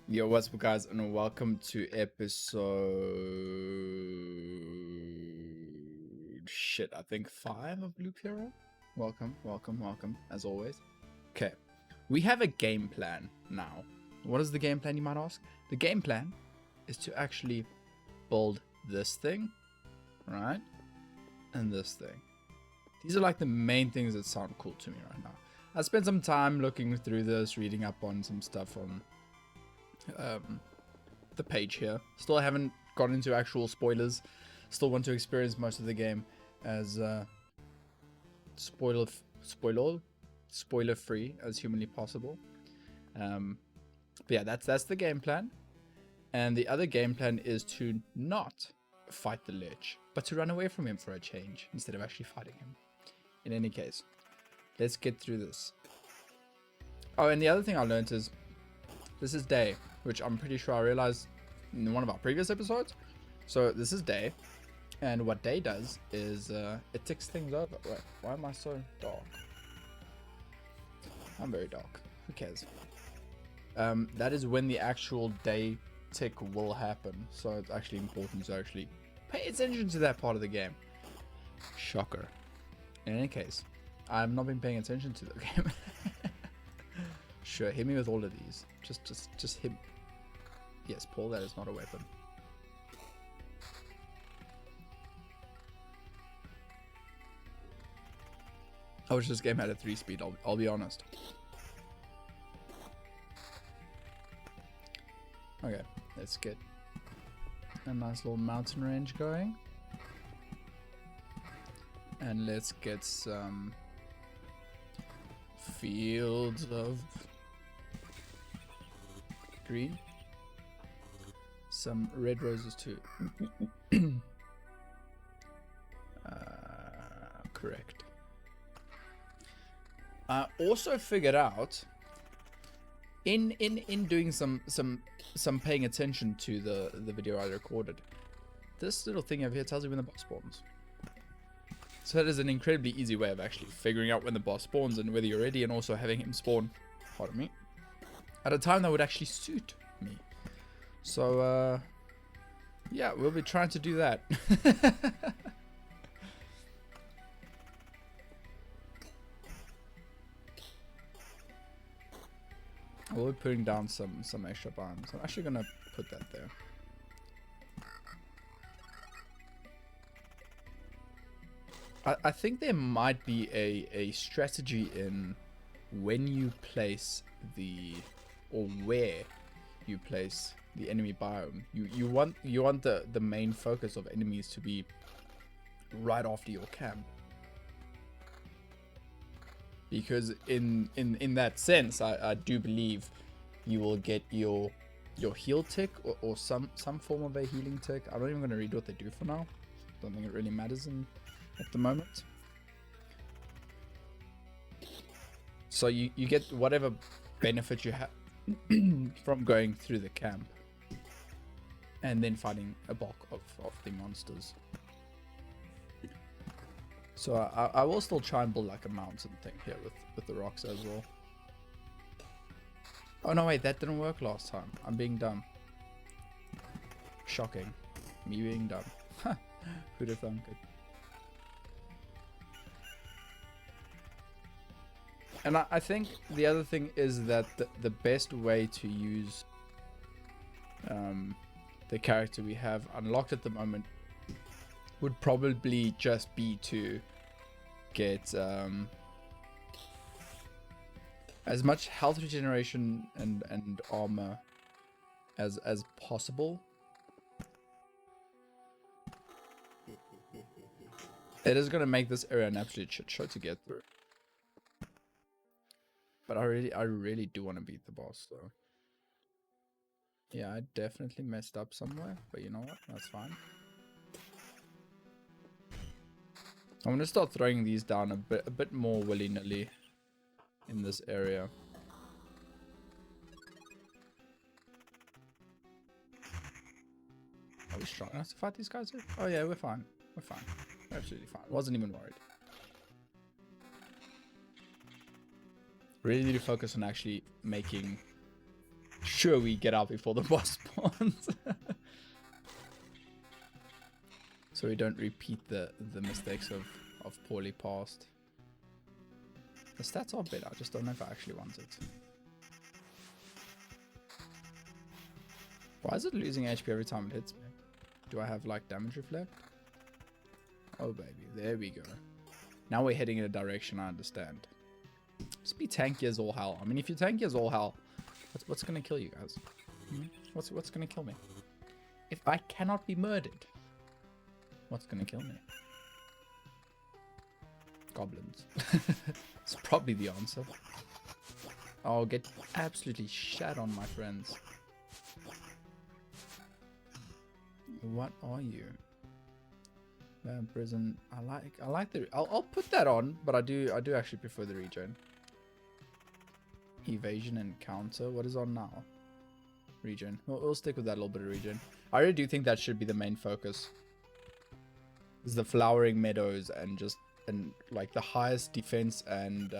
Yo, what's up, guys, and welcome to episode I think 5 of Loop Hero. Welcome, as always. Okay, we have a game plan now. What is the game plan, you might ask? The game plan is to actually build this thing, right? And this thing. These are like the main things that sound cool to me right now. I spent some time looking through this, reading up on some stuff on the page here. Still haven't got into actual spoilers. Still want to experience most of the game as spoiler free as humanly possible. But yeah, that's the game plan. And the other game plan is to not fight the Lich, but to run away from him for a change instead of actually fighting him. In any case, let's get through this. Oh, and the other thing I learned is this is day, which I'm pretty sure I realized in one of our previous episodes. So this is day, and what day does is it ticks things over. Wait, why am I so dark? I'm very dark. Who cares? That is when the actual day tick will happen. So it's actually important to actually pay attention to that part of the game. Shocker. In any case, I've not been paying attention to the game. Sure, hit me with all of these. Just hit. Yes, Paul, that is not a weapon. I wish this game had a 3 speed, I'll be honest. Okay, let's get a nice little mountain range going. And let's get some fields of green. Some red roses too. Correct. I also figured out in doing some paying attention to the video I recorded, this little thing over here tells you when the boss spawns. So that is an incredibly easy way of actually figuring out when the boss spawns and whether you're ready, and also having him spawn, pardon me, at a time that would actually suit me. So, yeah, we'll be trying to do that. We'll be putting down some extra bombs. I'm actually going to put that there. I think there might be a strategy in when you place or where you place the enemy biome. You want the main focus of enemies to be right after your camp, because in that sense, I do believe you will get your heal tick or some form of a healing tick. I'm not even going to read what they do for now. Don't think it really matters at the moment. So you get whatever benefit you have from going through the camp and then fighting a bulk of the monsters. So I will still try and build like a mountain thing here with the rocks as well. Oh no, wait, that didn't work last time. I'm being dumb. Shocking. Me being dumb. Who'd have thunk it? And I think the other thing is that the best way to use the character we have unlocked at the moment would probably just be to get as much health regeneration and armor as possible. It is going to make this area an absolute shit show to get through. But I really do want to beat the boss, though. Yeah, I definitely messed up somewhere, but you know what? That's fine. I'm gonna start throwing these down a bit more willy-nilly in this area. Are we strong enough to fight these guys? Oh yeah, we're fine. We're fine. We're absolutely fine. Wasn't even worried. Really need to focus on actually making sure we get out before the boss spawns. So we don't repeat the mistakes of poorly past. The stats are better, I just don't know if I actually want it. Why is it losing HP every time it hits me? Do I have like damage reflect? Oh baby, there we go. Now we're heading in a direction I understand. Just be tanky as all hell. I mean, if you're tanky as all hell, what's gonna kill you guys? What's gonna kill me? If I cannot be murdered, what's gonna kill me? Goblins. It's probably the answer. I'll get absolutely shat on, my friends. What are you? Prison. I like the. I'll put that on, but I do actually prefer the regen. Evasion and counter. What is on now? Regen. We'll stick with that little bit of regen. I really do think that should be the main focus. Is the flowering meadows and like the highest defense and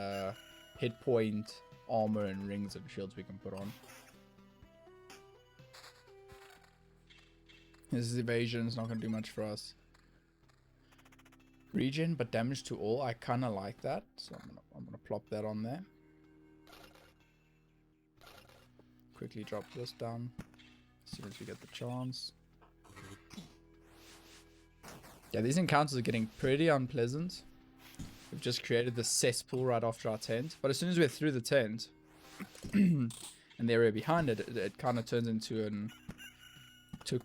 hit point, armor and rings and shields we can put on. This is evasion. It's not gonna do much for us. Regen, but damage to all. I kind of like that, so I'm gonna plop that on there. Quickly drop this down as soon as we get the chance. Yeah, these encounters are getting pretty unpleasant. We've just created the cesspool right after our tent, but as soon as we're through the tent and the area behind it, it kind of turns into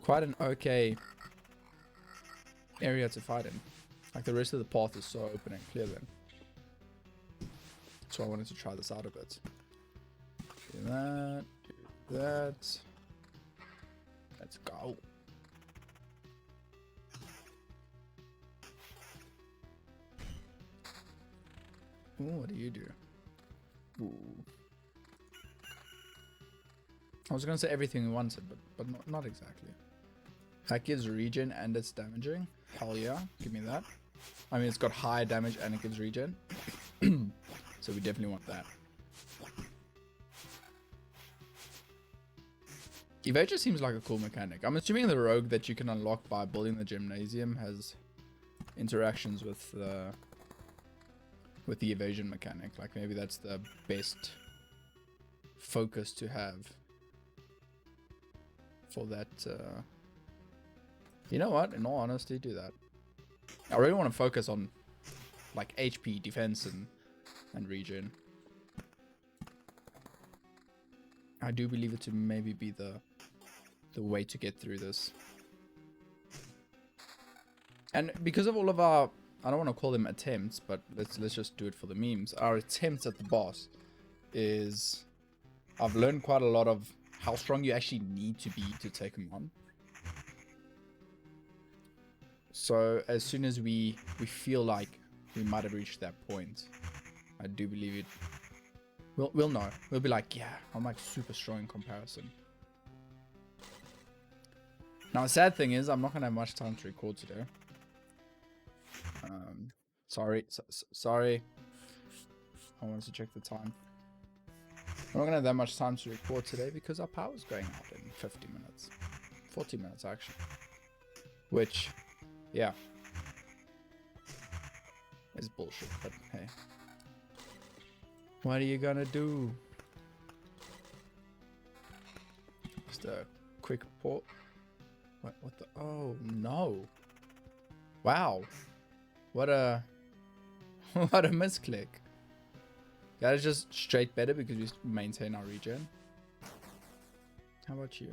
quite an okay area to fight in. Like the rest of the path is so open and clear then. So I wanted to try this out a bit. Do that, do that. Let's go. Ooh, what do you do? Ooh. I was gonna say everything we wanted, but not exactly. That gives regen and it's damaging. Hell yeah, give me that. I mean, it's got high damage and it gives regen. So we definitely want that. Evasion seems like a cool mechanic. I'm assuming the rogue that you can unlock by building the gymnasium has interactions with the evasion mechanic. Like maybe that's the best focus to have for that. You know what? In all honesty, do that. I really want to focus on like HP, defense, and regen. I do believe it to maybe be the way to get through this. And because of all of our, I don't want to call them attempts, but let's just do it for the memes. Our attempts at the boss is, I've learned quite a lot of how strong you actually need to be to take him on. So as soon as we feel like we might have reached that point, I do believe it. We'll know. We'll be like, yeah, I'm like super strong in comparison. Now the sad thing is, I'm not gonna have much time to record today. Sorry. I wanted to check the time. I'm not gonna have that much time to record today because our power's going out in 50 minutes. 40 minutes actually. Which, yeah, is bullshit, but hey. What are you gonna do? Just a quick port. What the? Oh no! Wow, what a what a misclick. That is just straight better because we maintain our regen. How about you?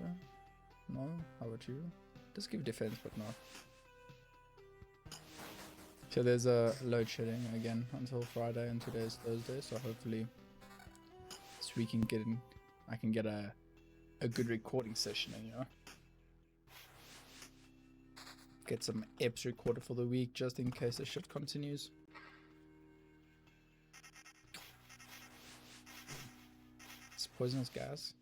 No. How about you? Just give defense, but no. So there's a load shedding again until Friday, and today is Thursday. So hopefully this week I can get a good recording session in, you know. Get some eps recorded for the week just in case the shit continues. It's poisonous gas.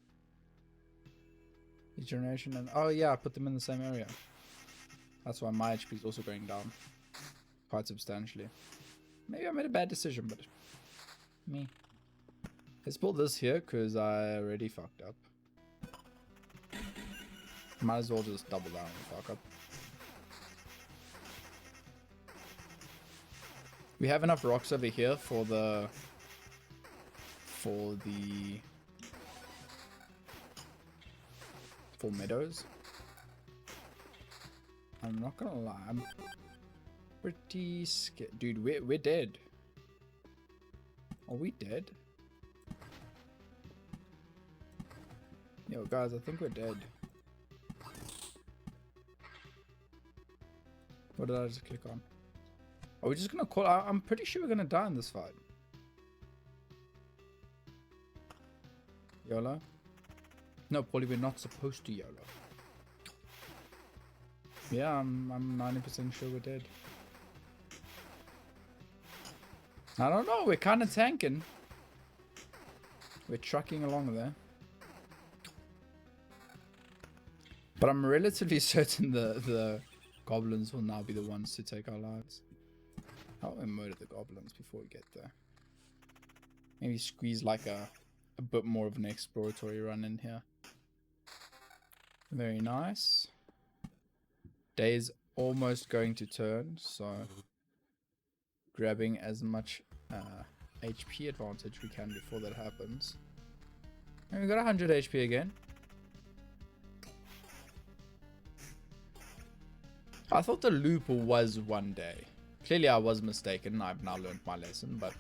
Regeneration and oh yeah, I put them in the same area. That's why my HP is also going down quite substantially. Maybe I made a bad decision, but me. Let's pull this here because I already fucked up. Might as well just double down and fuck up. We have enough rocks over here for the meadows. I'm not gonna lie, I'm pretty scared. Dude, we're dead. Are we dead? Yo, guys, I think we're dead. What did I just click on? Are we just gonna call? I'm pretty sure we're gonna die in this fight. YOLO? No, Paulie, we're not supposed to YOLO. Yeah, I'm 90% sure we're dead. I don't know, we're kind of tanking. We're trucking along there. But I'm relatively certain the goblins will now be the ones to take our lives. How do I murder the goblins before we get there? Maybe squeeze like a bit more of an exploratory run in here. Very nice. Day's almost going to turn, so grabbing as much HP advantage we can before that happens. And we got 100 HP again. I thought the loop was 1 day. Clearly I was mistaken. I've now learned my lesson, but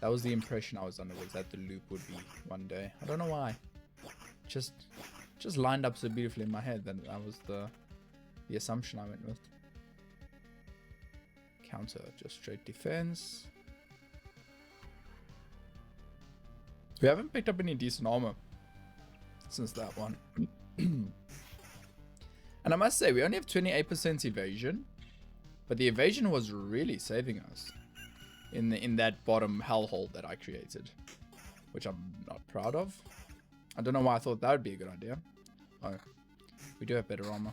that was the impression I was under, was that the loop would be 1 day. I don't know why. Just lined up so beautifully in my head that that was the assumption I went with. Counter, just straight defense. We haven't picked up any decent armor since that one. And I must say, we only have 28% evasion, but the evasion was really saving us in that bottom hellhole that I created, which I'm not proud of. I don't know why I thought that would be a good idea. Oh, we do have better armor.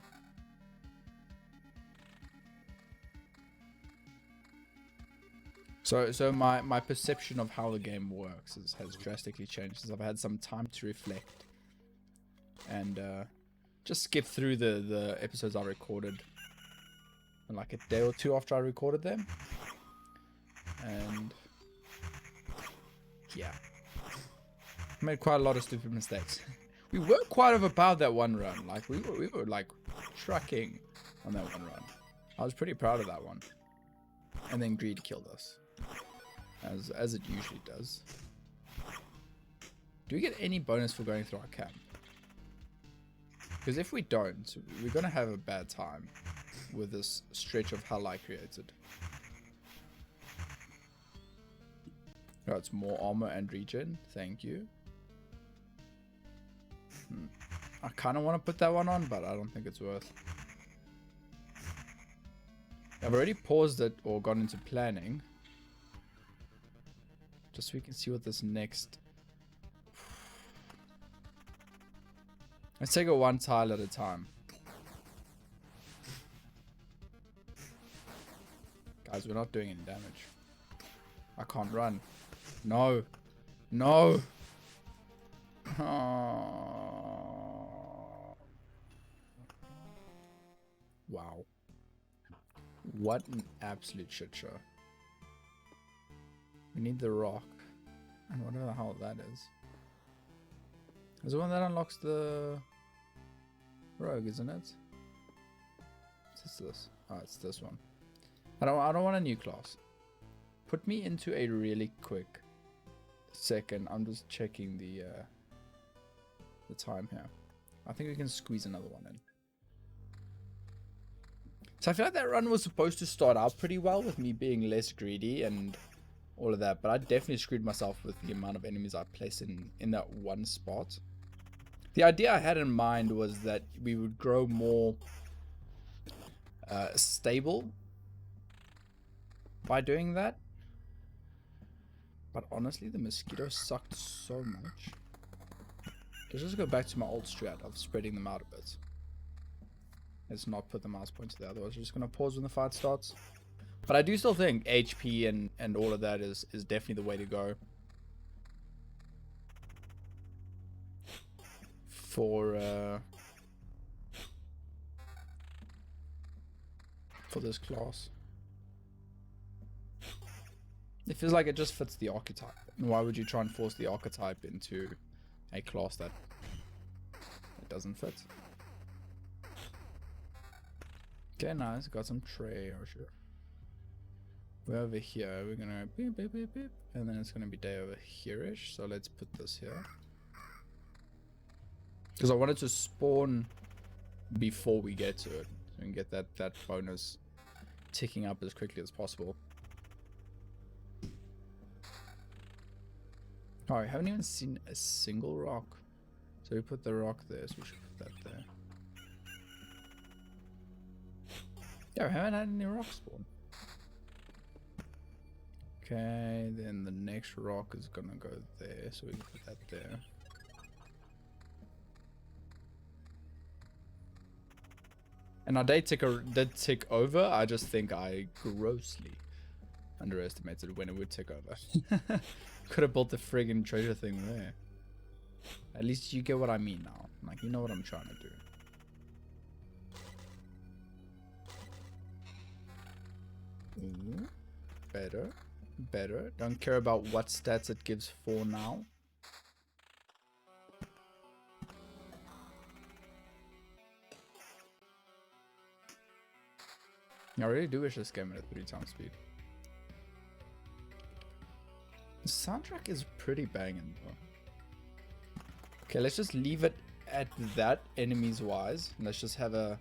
So my perception of how the game works has drastically changed since I've had some time to reflect and just skip through the episodes I recorded in like a day or two after I recorded them. And yeah, made quite a lot of stupid mistakes. We were quite overpowered that one run. Like we were like trucking on that one run. I was pretty proud of that one. And then greed killed us, as it usually does. Do we get any bonus for going through our camp? Because if we don't, we're gonna have a bad time with this stretch of hell I created. That's more armor and regen. Thank you. I kind of want to put that one on, but I don't think it's worth. I've already paused it or gone into planning, just so we can see what this next. Let's take it one tile at a time. Guys, we're not doing any damage. I can't run. No. No. Oh. Wow. What an absolute shit show. We need the rock. And whatever the hell that is. Is the one that unlocks the rogue, isn't it? What's this? Oh, it's this one. I don't want a new class. Put me into a really quick second. I'm just checking the time here. I think we can squeeze another one in. So I feel like that run was supposed to start out pretty well with me being less greedy and all of that, but I definitely screwed myself with the amount of enemies I placed in that one spot. The idea I had in mind was that we would grow more stable by doing that. But honestly, the mosquitoes sucked so much. Let's just go back to my old strat of spreading them out a bit. Let's not put the mouse pointer there, otherwise we're just going to pause when the fight starts. But I do still think HP and all of that is definitely the way to go. For for this class. It feels like it just fits the archetype. And why would you try and force the archetype into a class that it doesn't fit? Okay, nice. Got some treasure. We're over here. We're gonna beep, beep, beep, beep. And then it's gonna be day over here-ish. So let's put this here. Because I wanted to spawn before we get to it. So we can get that bonus ticking up as quickly as possible. Oh, I haven't even seen a single rock. So we put the rock there, so we should put that there. Yeah, we haven't had any rock spawn. Okay, then the next rock is gonna go there, so we can put that there. And our day did tick over. I just think I grossly underestimated when it would tick over. Could have built the friggin' treasure thing there. At least you get what I mean now. Like, you know what I'm trying to do. Ooh, better. Better. Don't care about what stats it gives for now. I really do wish this game had a 3x speed. The soundtrack is pretty banging though. Okay, let's just leave it at that enemies wise. Let's just have a.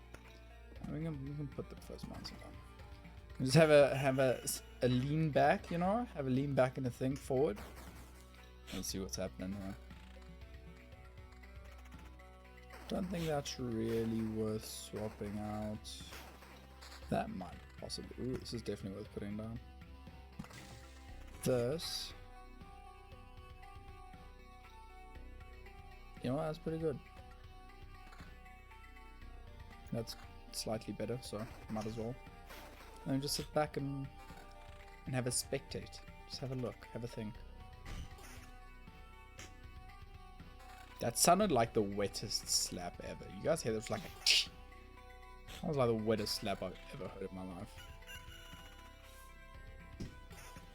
We can put the first monster down. Just have a lean back, you know, have a lean back and a thing forward. Let's see what's happening here. Don't think that's really worth swapping out. That might possibly. Ooh, this is definitely worth putting down. This. You know what, that's pretty good. That's slightly better, so might as well. And just sit back and have a spectate. Just have a look, have a think. That sounded like the wettest slap ever. You guys hear this like a that was like the wettest slap I've ever heard in my life.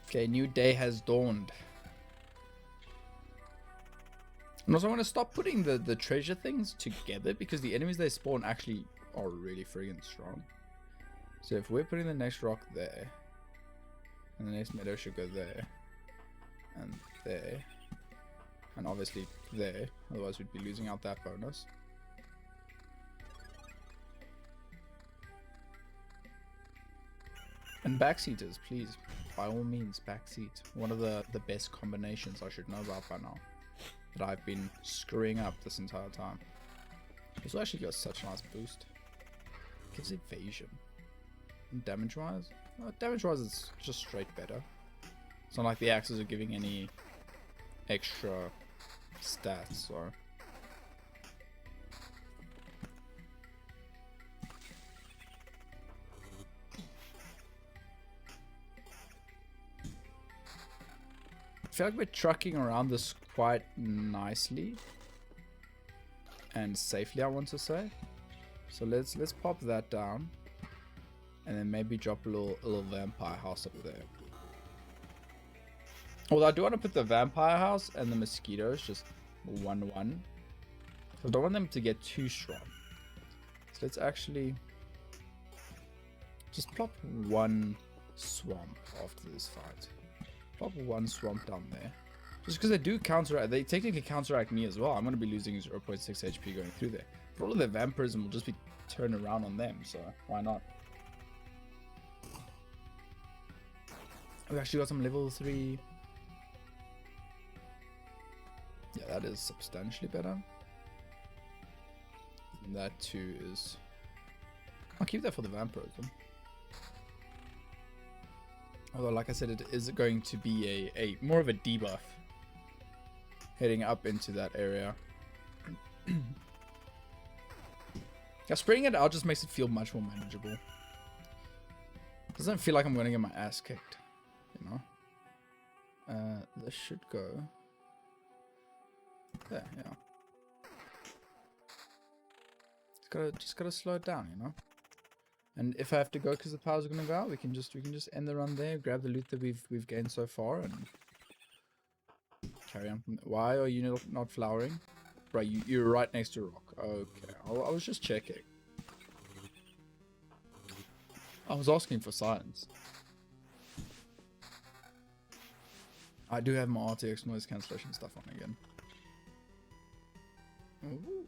Okay, new day has dawned. And also I want to stop putting the treasure things together because the enemies they spawn actually are really friggin' strong. So if we're putting the next rock there, and the next meadow should go there, and obviously there, otherwise we'd be losing out that bonus. And backseaters, please, by all means, backseat. One of the best combinations I should know about by now, that I've been screwing up this entire time. This will actually got such a nice boost. Gives evasion. And damage wise? Well, damage wise it's just straight better. It's not like the axes are giving any extra stats, so. I feel like we're trucking around this quite nicely and safely, I want to say. So let's pop that down, and then maybe drop a little vampire house up there. Although I do want to put the vampire house and the mosquitoes just 1-1. I don't want them to get too strong. So let's actually just plop one swamp after this fight. Pop one swamp down there. Just because they do counteract, they technically counteract me as well. I'm going to be losing 0.6 HP going through there. But all of their vampirism will just be turned around on them, so why not? We actually got some level 3. Yeah, that is substantially better. And that too is. I'll keep that for the vampirism. Although, like I said, it is going to be a more of a debuff heading up into that area. Yeah, spraying it out just makes it feel much more manageable. Doesn't feel like I'm going to get my ass kicked, you know. This should go there. Yeah. Just gotta slow it down, you know. And if I have to go because the power's gonna go out, we can just end the run there, grab the loot that we've gained so far, and carry on. Why are you not flowering? Right, you're right next to a rock. Okay, I was just checking. I was asking for science. I do have my RTX noise cancellation stuff on again. Ooh.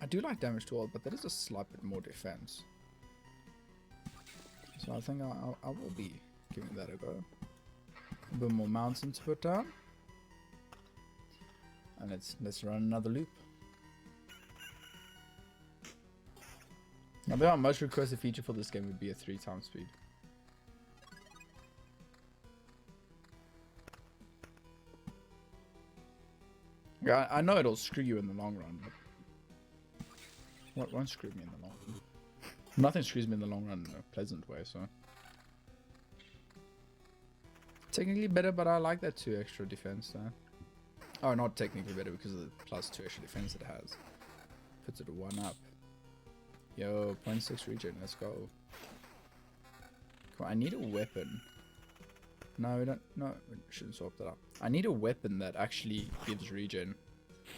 I do like damage to all, but that is a slight bit more defense. So I think I will be giving that a go. A bit more mountain to put down. And let's run another loop. I bet our most requested feature for this game would be a 3x speed. Yeah, I know it'll screw you in the long run, but what won't screw me in the long run? Nothing screws me in the long run in a pleasant way, so. Technically better, but I like that 2 extra defense there. Oh, not technically better because of the plus 2 extra defense it has. Puts it 1 up. Yo, 0.6 regen, let's go. Come on, I need a weapon. No, we don't. No, we shouldn't swap that up. I need a weapon that actually gives regen.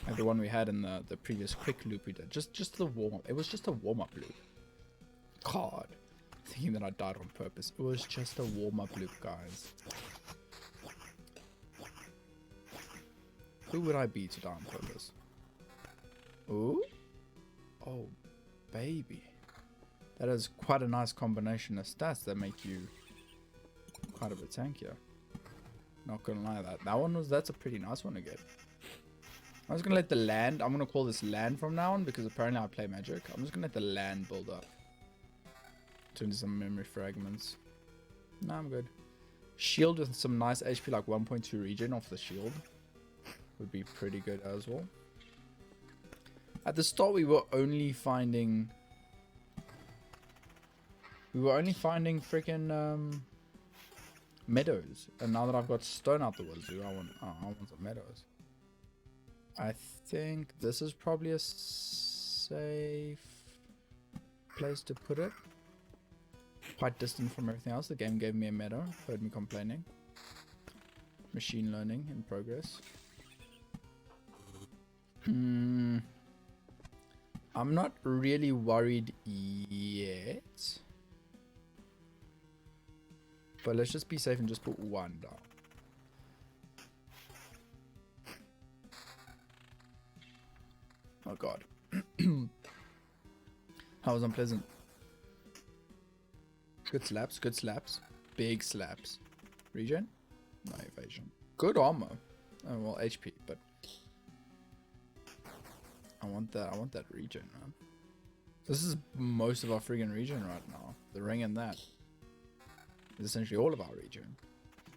Like the one we had in the previous quick loop we did. Just the warm up. It was just a warm up loop. God. Thinking that I died on purpose. It was just a warm up loop, guys. Who would I be to die on purpose? Ooh? Oh, baby. That is quite a nice combination of stats that make you quite a bit tankier. Not gonna lie, that's a pretty nice one to get. I'm just gonna let the land, I'm gonna call this land from now on because apparently I play magic. I'm just gonna let the land build up. Turn into some memory fragments. Nah, I'm good. Shield with some nice HP, like 1.2 regen off the shield. Would be pretty good as well. At the start we were only finding freaking meadows, and now that I've got stone out the wazoo, I want some meadows. I think this is probably a safe place to put it. Quite distant from everything else. The game gave me a meadow, heard me complaining. Machine learning in progress. I'm not really worried yet. But let's just be safe and just put 1 down. Oh god. That was unpleasant. Good slaps, good slaps. Big slaps. Regen? No evasion. Good armor. Oh, well, HP, but I want that regen, man. This is most of our friggin' regen right now. The ring and that is essentially all of our regen.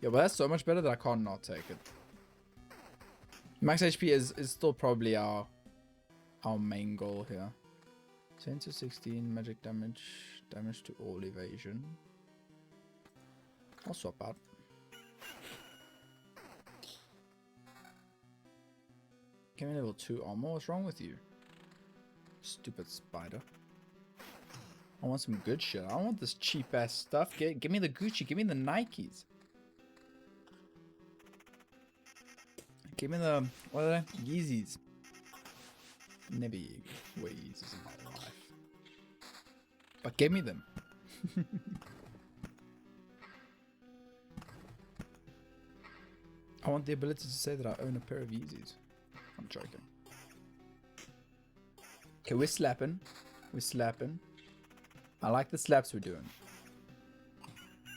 Yeah, but that's so much better that I can't not take it. Max HP is still probably our main goal here. 10 to 16 magic damage to all evasion. I'll swap out. Give me level 2 armor. What's wrong with you? Stupid spider. I want some good shit. I don't want this cheap ass stuff. Give me the Gucci. Give me the Nikes. Give me the, what are they? Yeezys. Never wear Yeezys in my life. But give me them. I want the ability to say that I own a pair of Yeezys. I'm joking. Okay, we're slapping. We're slapping. I like the slaps we're doing.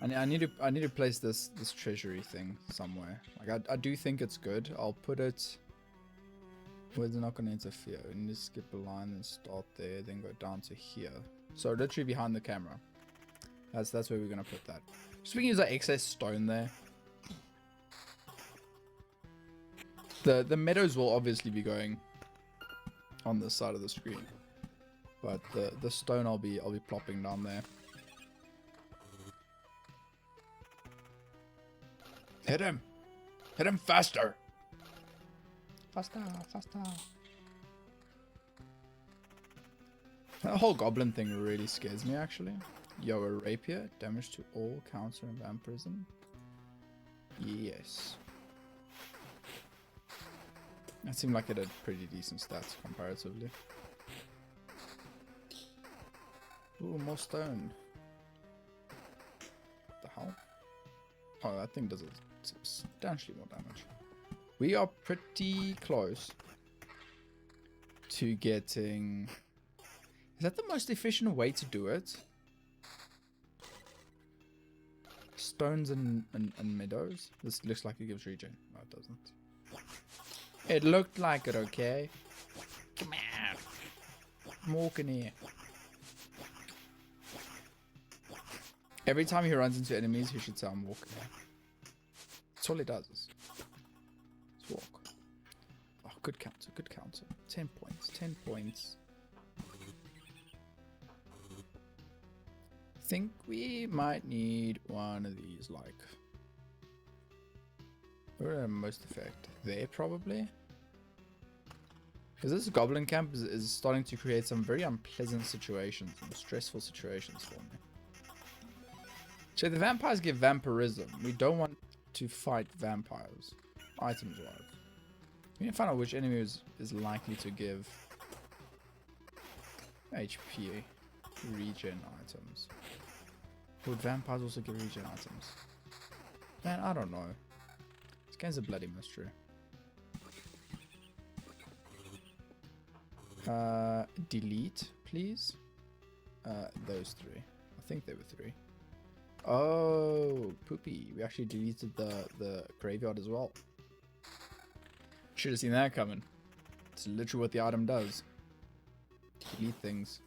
I need to place this treasury thing somewhere. Like I do think it's good. I'll put it where it's not gonna interfere. We need to skip a line and start there, then go down to here. So literally behind the camera. That's where we're gonna put that. Just we can use that excess stone there. The meadows will obviously be going on this side of the screen, but the stone I'll be plopping down there. Hit him! Hit him faster! Faster, faster. That whole goblin thing really scares me, actually. Yo, a rapier, damage to all, counter and vampirism. Yes. That seemed like it had pretty decent stats comparatively. Ooh, more stone. What the hell? Oh, that thing does substantially more damage. We are pretty close to getting... Is that the most efficient way to do it? Stones and meadows? This looks like it gives regen. No, it doesn't. It looked like it, okay? Come on. I'm walking here. Every time he runs into enemies, he should say, I'm walking here. That's all he does. Let's walk. Oh, good counter, good counter. 10 points, 10 points. Think we might need one of these, like... Where are most effect? There, probably? Because this goblin camp is starting to create some very unpleasant situations and stressful situations for me. So the vampires give vampirism. We don't want to fight vampires, items-wise. We need to find out which enemy is likely to give HP regen items. Would vampires also give regen items? Man, I don't know. This game's a bloody mystery. Delete, please. Those three. I think they were three. Oh, poopy. We actually deleted the graveyard as well. Should have seen that coming. It's literally what the item does. Delete things.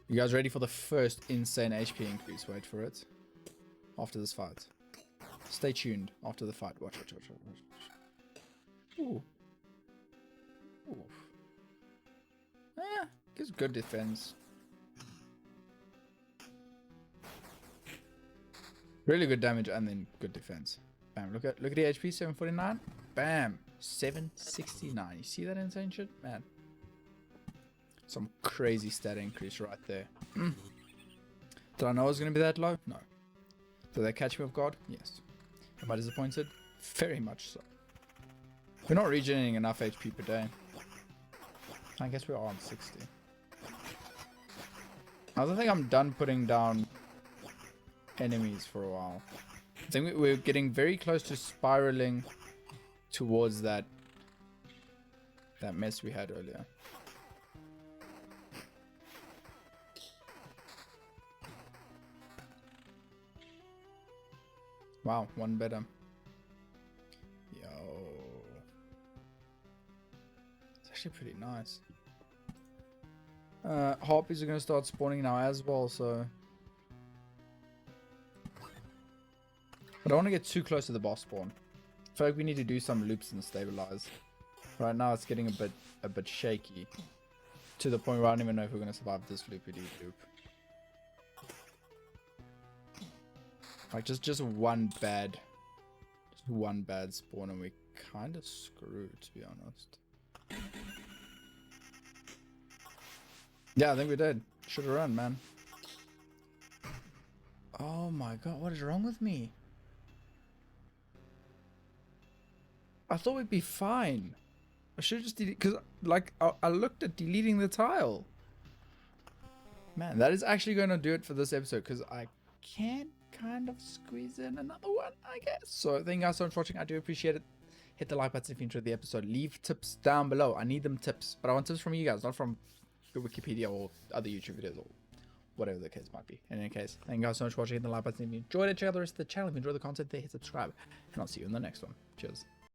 You guys ready for the first insane HP increase? Wait for it. After this fight. Stay tuned after the fight. Watch, watch, watch, watch, watch. Ooh. Ooh. Eh, gives good defense. Really good damage and then good defense. Bam, look at the HP, 749. Bam, 769. You see that insane shit? Man. Some crazy stat increase right there. Did I know it was going to be that low? No. Did they catch me off guard? Yes. Am I disappointed? Very much so. We're not regenerating enough HP per day. I guess we are on 60. I don't think I'm done putting down enemies for a while. I think we're getting very close to spiraling towards that mess we had earlier. Wow, one better. Yo. It's actually pretty nice. Harpies are going to start spawning now as well, so... I don't want to get too close to the boss spawn. I feel like we need to do some loops and stabilize. Right now it's getting a bit shaky. To the point where I don't even know if we're going to survive this loopity-loop. Like just one bad spawn and we're kind of screwed, to be honest. Yeah, I think we did. Should have run, man. Oh my god, what is wrong with me? I thought we'd be fine. I should just delete, because like I looked at deleting the tile. Man, that is actually going to do it for this episode, because I can kind of squeeze in another one, I guess. So thank you guys so much for watching. I do appreciate it. Hit the like button if you enjoyed the episode. Leave tips down below. I need them tips, but I want tips from you guys, not from the Wikipedia or other YouTube videos or whatever the case might be. In any case, thank you guys so much for watching. Hit the like button if you enjoyed it. Check out the rest of the channel if you enjoyed the content there. Hit subscribe, and I'll see you in the next one. Cheers.